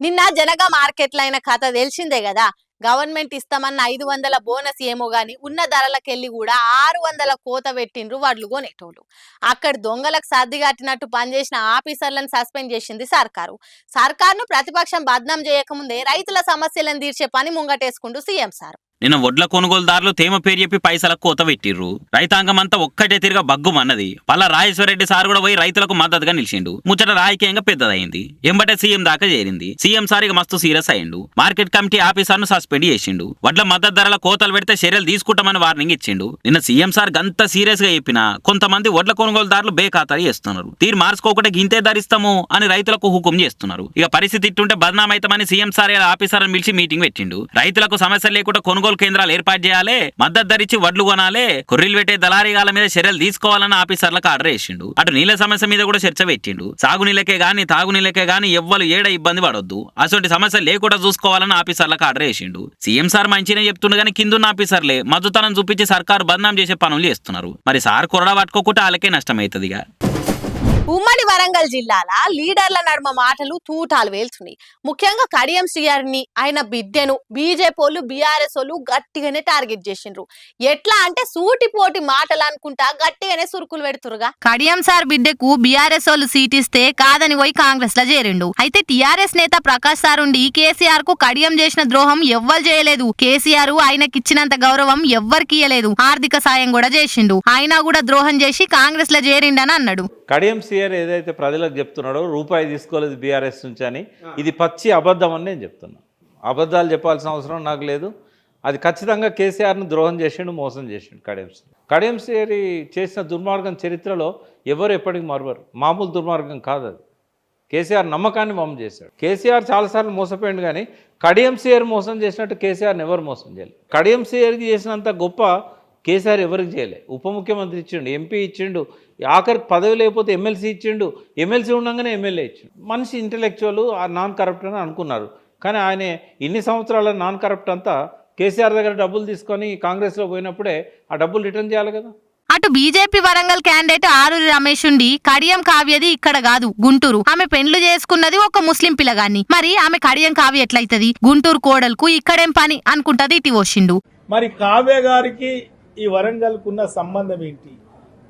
నిన్న జనగా మార్కెట్లైన కథ తెలిసిందే కదా. గవర్నమెంట్ ఇస్తామన్న 500 బోనస్ ఏమో గాని ఉన్న ధరలకెళ్ళి కూడా 600 కోత పెట్టిండ్రు వడ్లు కొనేటోళ్ళు. అక్కడ దొంగలకు సర్దిగట్టినట్టు పనిచేసిన ఆఫీసర్లను సస్పెండ్ చేసింది సర్కారు. సర్కారును ప్రతిపక్షం బద్నాం చేయకముందే రైతుల సమస్యలను తీర్చే పని ముంగటేసుకుంటూ సీఎం సార్. నిన్న వడ్ల కొనుగోలుదారులు తేమ పేరు చెప్పి పైసలకు కోత పెట్టిర్రు. రైతాంగం అంతా ఒక్కటే తిరిగా బగ్గుమన్నది. పల్లా రాజేశ్వరరెడ్డి సార్ కూడా పోయి రైతులకు మద్దతుగా నిలిచిండు. ముచ్చట రాజకీయంగా పెద్దదైంది. ఎంబటే సీఎం దాకా చేరింది. సీఎం సార్ ఇక మస్తు సీరియస్ అయ్యిండు. మార్కెట్ కమిటీ ఆఫీసర్ను సస్పెండ్ చేసిండు. వడ్ల మద్దతు ధరల కోతలు పెడితే చర్యలు తీసుకుంటామని వార్నింగ్ ఇచ్చిండు. నిన్న సీఎం సార్ గంత సీరియస్ గా చెప్పినా కొంతమంది వడ్ల కొనుగోలుదారులు బేఖాతరు చేస్తున్నారు. తీరు మార్చుకోకుండా గింతే ధరిస్తాము అని రైతులకు హుకుం చేస్తున్నారు. ఇక పరిస్థితి ఇట్టుంటే బదనామైతామని సీఎం సార్ ఆఫీసర్లను పిలిచి మీటింగ్ పెట్టిండు. రైతులకు సమస్య లేకుండా కొనుగోలు కేంద్రాలు ఏర్పాటు చేయాలి, మద్దతు ధరించి వడ్లు కొనాలి, కొర్రీలు పెట్టే దళారీగాల మీద చర్యలు తీసుకోవాలని ఆఫీసర్లకు ఆర్డర్ చేసిండు. అటు నీళ్ల సమస్య మీద కూడా చర్చ పెట్టిండు. సాగునీళ్ళకే గాని తాగునీళ్ళకే గాని ఎవ్వరు ఏడ ఇబ్బంది పడొద్దు, అటువంటి సమస్య లేకుండా చూసుకోవాలని ఆఫీసర్లకు ఆర్డర్ చేసిండు. సీఎం సార్ మంచినే చెప్తుండు కానీ కిందున్న ఆఫీసర్లే మద్దుతనం చూపించి సర్కారు బదనాం చేసే పనులు చేస్తున్నారు. మరి సార్ కొరడా పట్టుకోకుండా వాళ్ళకే నష్టమవుతుందిగా. ఉమ్మడి వరంగల్ జిల్లాల లీడర్ల నడుమ మాటలు తూటాలు వేల్చున్నాయి. ముఖ్యంగా కడియం శ్రీహరిని ఆయన బిడ్డను బీజేపీ వాళ్ళు బీఆర్ఎస్ వాళ్ళు గట్టిగానే టార్గెట్ చేసిండ్రు. ఎట్లా అంటే సూటిపోటి మాటలు అనుకుంటా గట్టిగానే సురుకులు పెడుతురుగా. కడియం సార్ బిడ్డకు బీఆర్ఎస్ వాళ్ళు సీట్ ఇస్తే కాదని పోయి కాంగ్రెస్ లో చేరిండు. అయితే టీఆర్ఎస్ నేత ప్రకాష్ సార్ ఉండి కేసీఆర్ కు కడియం చేసిన ద్రోహం ఎవ్వరు చేయలేదు. కేసీఆర్ ఆయనకిచ్చినంత గౌరవం ఎవ్వరికి ఇయ్యలేదు. ఆర్థిక సాయం కూడా చేసిండు. ఆయన కూడా ద్రోహం చేసి కాంగ్రెస్ లో చేరిండని అన్నాడు. కడియం సీఆర్ ఏదైతే ప్రజలకు చెప్తున్నాడో రూపాయి తీసుకోలేదు బీఆర్ఎస్ నుంచి అని, ఇది పచ్చి అబద్ధం అని నేను చెప్తున్నా. అబద్ధాలు చెప్పాల్సిన అవసరం నాకు లేదు. అది ఖచ్చితంగా కేసీఆర్ను ద్రోహం చేసిండు, మోసం చేసిండు కడియం సీఆర్ చేసిన దుర్మార్గం చరిత్రలో ఎవరు ఎప్పటికీ మరవరు. మామూలు దుర్మార్గం కాదు అది. కేసీఆర్ నమ్మకాన్ని మోసం చేశాడు. కేసీఆర్ చాలాసార్లు మోసపోయిండు కానీ కడియం సీఆర్ మోసం చేసినట్టు కేసీఆర్ని ఎవరు మోసం చేయలేదు. కడియం సీఆర్కి చేసినంత గొప్ప కేసీఆర్ ఎవరికి చేయలే. ఉప ముఖ్యమంత్రి ఇచ్చిండు, ఎంపీ ఇచ్చిండు, ఆఖరికి పదవి లేకపోతే ఎమ్మెల్సీ ఇచ్చిండు, ఎమ్మెల్సీ ఉండగానే ఎమ్మెల్యే ఇచ్చిండు. మనిషి ఇంటలెక్చువల్, నాన్ కరప్ట్ అని అనుకున్నారు. కానీ ఆయన ఇన్ని సంవత్సరాల నాన్ కరప్ట్ అంతా కేసీఆర్ దగ్గర డబ్బులు తీసుకొని కాంగ్రెస్లో పోయినప్పుడే ఆ డబ్బులు రిటర్న్ చేయాలి కదా. అటు బీజేపీ వరంగల్ క్యాండిడేట్ ఆరూరి రమేష్ ఉండి కడియం కావ్యది ఇక్కడ కాదు గుంటూరు. ఆమె పెండ్లు చేసుకున్నది ఒక ముస్లిం పిల్లగాన్ని. మరి ఆమె కడియం కావ్య ఎట్లయితది? గుంటూరు కోడలకు ఇక్కడేం పని అనుకుంటది ఇటు వచ్చిండు. మరి కావ్య గారికి ఈ వరంగల్కు ఉన్న సంబంధం ఏంటి?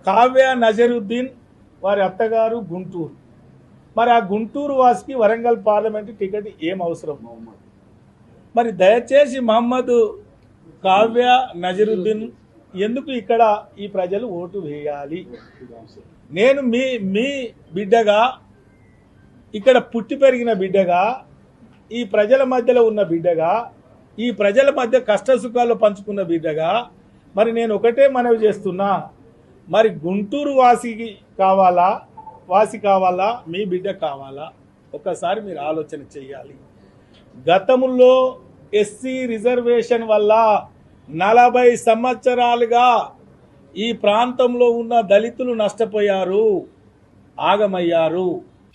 కావ్య నజరుద్దీన్ వారి అత్తగారు గుంటూరు. మరి ఆ గుంటూరు వాసికి వరంగల్ పార్లమెంటు టికెట్ ఏం అవసరం? మరి దయచేసి మహమ్మద్ కావ్య నజరుద్దీన్ ఎందుకు ఇక్కడ ఈ ప్రజలు ఓటు వేయాలి? నేను మీ బిడ్డగా, ఇక్కడ పుట్టి పెరిగిన బిడ్డగా, ఈ ప్రజల మధ్యలో ఉన్న బిడ్డగా, ఈ ప్రజల మధ్య కష్ట సుఖాలు పంచుకున్న బిడ్డగా మరి నేను ఒకటే మనవి చేస్తున్నా, మరి గుంటూరు వాసి కావాలా మీ బిడ్డ కావాలా? ఒకసారి మీరు ఆలోచన చేయాలి. గతంలో ఎస్సీ రిజర్వేషన్ వల్ల 40 సంవత్సరాలుగా ఈ ప్రాంతంలో ఉన్న దళితులు నష్టపోయారు, ఆగమయ్యారు.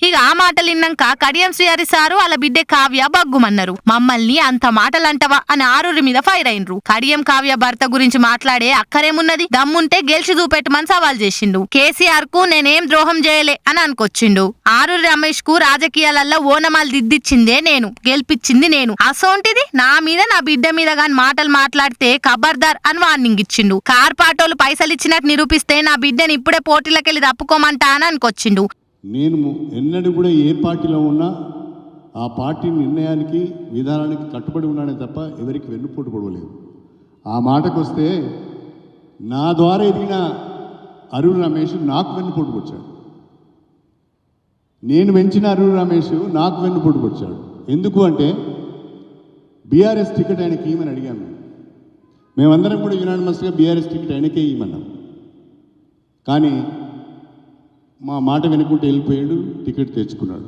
ఇక ఆ మాటలు విన్నాక కడియం శ్రీహరి సారు వాళ్ళ బిడ్డ కావ్య బగ్గుమన్నారు. మమ్మల్ని అంత మాటలంటవా అని ఆరూరి మీద ఫైర్ అయినరు. కడియం కావ్య భర్త గురించి మాట్లాడే అక్కరేమున్నది? దమ్ముంటే గెలిచి చూపెట్టమని సవాల్ చేసిండు. కేసీఆర్ కు నేనేం ద్రోహం చేయలే అని అనుకొచ్చిండు. ఆరూరి రమేష్ కు రాజకీయాలలో ఓనమాలు దిద్దిచ్చిందే నేను, గెలిపించింది నేను. అసోంటిది నా మీద నా బిడ్డ మీద గాని మాటలు మాట్లాడితే ఖబర్దార్ అని వార్నింగ్ ఇచ్చిండు. కార్పాటోలు పైసలు ఇచ్చినట్టు నిరూపిస్తే నా బిడ్డని ఇప్పుడే పోటీలకెళ్ళి తప్పుకోమంటా అని అనుకొచ్చిండు. నేను ఎన్నడూ కూడా ఏ పార్టీలో ఉన్నా ఆ పార్టీ నిర్ణయానికి విధానానికి కట్టుబడి ఉన్నానే తప్ప ఎవరికి వెన్నుపోటు పొడవలేదు. ఆ మాటకు వస్తే నా ద్వారా ఎదిగిన అరుణ్ రమేష్ నాకు వెన్నుపోటు పొడిచాడు. నేను పెంచిన అరుణ్ రమేష్ నాకు వెన్నుపోటు పొడిచాడు. ఎందుకు అంటే బీఆర్ఎస్ టికెట్ ఆయనకి ఇవ్వమని అడిగాము. మేమందరం కూడా యునానిమస్గా బీఆర్ఎస్ టికెట్ ఆయనకే ఇవ్వమన్నాం. కానీ మా మాట వెనుకుంటే వెళ్ళిపోయాడు, టికెట్ తెచ్చుకున్నాడు.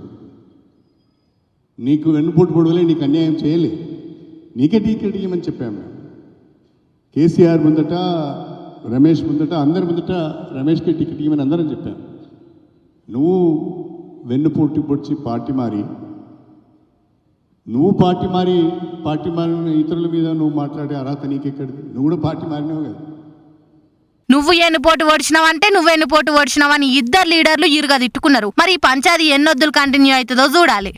నీకు వెన్నుపోటు పొడవలే, నీకు అన్యాయం చేయలే, నీకే టికెట్ ఇవ్వమని చెప్పాము. కేసీఆర్ ముందట, రమేష్ ముందట, అందరి ముందట రమేష్కి టికెట్ ఇవ్వమని అందరం చెప్పాము. నువ్వు వెన్నుపోటు పొడిచి పార్టీ మారి ఇతరుల మీద నువ్వు మాట్లాడే అర్హత నీకెక్కడిది? నువ్వు కూడా పార్టీ మారినావు కదా. నువ్వు ఎన్నుపోటు ఓడిచినావంటే నువ్వెన్నుపోటు ఓడిచినావని ఇద్దరు లీడర్లు ఇరుగా తిట్టుకున్నారు. మరి ఈ పంచాది ఎన్నొద్దులు కంటిన్యూ అవుతుందో చూడాలి.